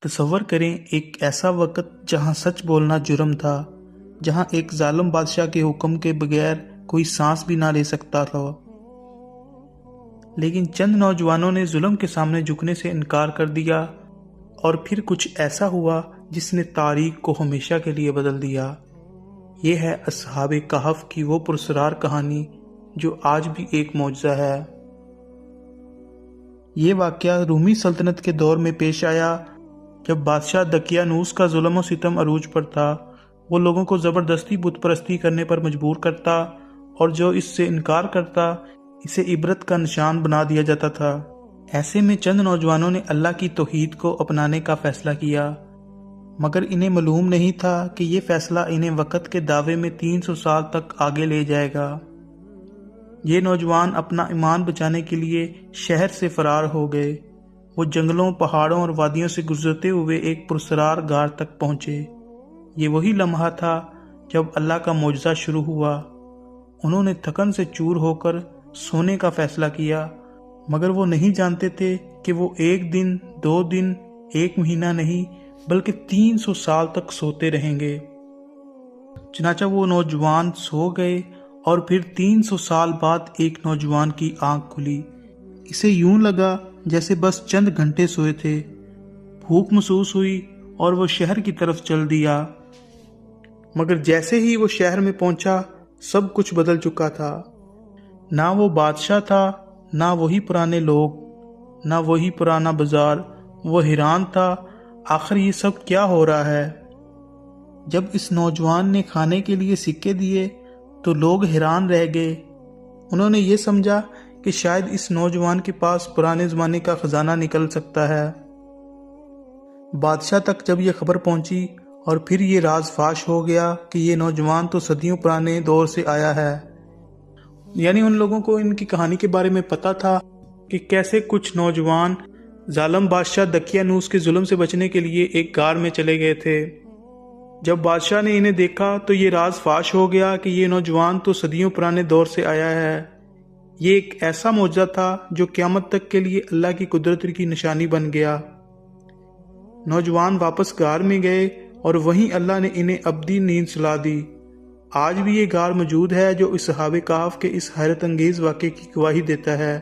تصور کریں ایک ایسا وقت جہاں سچ بولنا جرم تھا، جہاں ایک ظالم بادشاہ کے حکم کے بغیر کوئی سانس بھی نہ لے سکتا تھا، لیکن چند نوجوانوں نے ظلم کے سامنے جھکنے سے انکار کر دیا، اور پھر کچھ ایسا ہوا جس نے تاریخ کو ہمیشہ کے لیے بدل دیا۔ یہ ہے اصحاب کہف کی وہ پراسرار کہانی جو آج بھی ایک معجزہ ہے۔ یہ واقعہ رومی سلطنت کے دور میں پیش آیا، جب بادشاہ دقیانوس کا ظلم و ستم عروج پر تھا۔ وہ لوگوں کو زبردستی بت پرستی کرنے پر مجبور کرتا، اور جو اس سے انکار کرتا اسے عبرت کا نشان بنا دیا جاتا تھا۔ ایسے میں چند نوجوانوں نے اللہ کی توحید کو اپنانے کا فیصلہ کیا، مگر انہیں معلوم نہیں تھا کہ یہ فیصلہ انہیں وقت کے دعوے میں 300 سال تک آگے لے جائے گا۔ یہ نوجوان اپنا ایمان بچانے کے لیے شہر سے فرار ہو گئے۔ وہ جنگلوں، پہاڑوں اور وادیوں سے گزرتے ہوئے ایک پراسرار غار تک پہنچے۔ یہ وہی لمحہ تھا جب اللہ کا معجزہ شروع ہوا۔ انہوں نے تھکن سے چور ہو کر سونے کا فیصلہ کیا، مگر وہ نہیں جانتے تھے کہ وہ 1 دن، 2 دن، 1 مہینہ نہیں بلکہ 300 سال تک سوتے رہیں گے۔ چنانچہ وہ نوجوان سو گئے، اور پھر 300 سال بعد ایک نوجوان کی آنکھ کھلی۔ اسے یوں لگا جیسے بس چند گھنٹے سوئے تھے۔ بھوک محسوس ہوئی اور وہ شہر کی طرف چل دیا، مگر جیسے ہی وہ شہر میں پہنچا سب کچھ بدل چکا تھا۔ نہ وہ بادشاہ تھا، نہ وہی پرانے لوگ، نہ وہی پرانا بازار۔ وہ حیران تھا، آخر یہ سب کیا ہو رہا ہے؟ جب اس نوجوان نے کھانے کے لیے سکے دیے تو لوگ حیران رہ گئے۔ انہوں نے یہ سمجھا کہ شاید اس نوجوان کے پاس پرانے زمانے کا خزانہ نکل سکتا ہے۔ بادشاہ تک جب یہ خبر پہنچی اور پھر یہ راز فاش ہو گیا کہ یہ نوجوان تو صدیوں پرانے دور سے آیا ہے، یعنی ان لوگوں کو ان کی کہانی کے بارے میں پتا تھا کہ کیسے کچھ نوجوان ظالم بادشاہ دقیانوس کے ظلم سے بچنے کے لیے ایک غار میں چلے گئے تھے۔ جب بادشاہ نے انہیں دیکھا تو یہ راز فاش ہو گیا کہ یہ نوجوان تو صدیوں پرانے دور سے آیا ہے۔ یہ ایک ایسا معجزہ تھا جو قیامت تک کے لیے اللہ کی قدرت کی نشانی بن گیا۔ نوجوان واپس غار میں گئے اور وہیں اللہ نے انہیں ابدی نیند سلا دی۔ آج بھی یہ غار موجود ہے جو اصحاب کہف کے اس حیرت انگیز واقعے کی گواہی دیتا ہے۔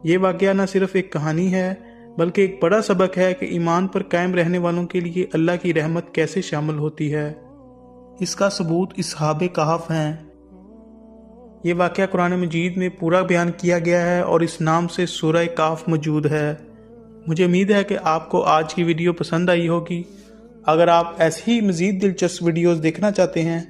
یہ واقعہ نہ صرف ایک کہانی ہے بلکہ ایک بڑا سبق ہے کہ ایمان پر قائم رہنے والوں کے لیے اللہ کی رحمت کیسے شامل ہوتی ہے۔ اس کا ثبوت اصحاب کہف ہیں۔ یہ واقعہ قرآن مجید میں پورا بیان کیا گیا ہے اور اس نام سے سورہ کہف موجود ہے۔ مجھے امید ہے کہ آپ کو آج کی ویڈیو پسند آئی ہوگی۔ اگر آپ ایسی ہی مزید دلچسپ ویڈیوز دیکھنا چاہتے ہیں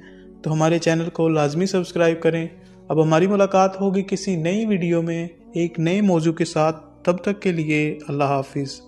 تو ہمارے چینل کو لازمی سبسکرائب کریں۔ اب ہماری ملاقات ہوگی کسی نئی ویڈیو میں ایک نئے موضوع کے ساتھ۔ تب تک کے لیے اللہ حافظ۔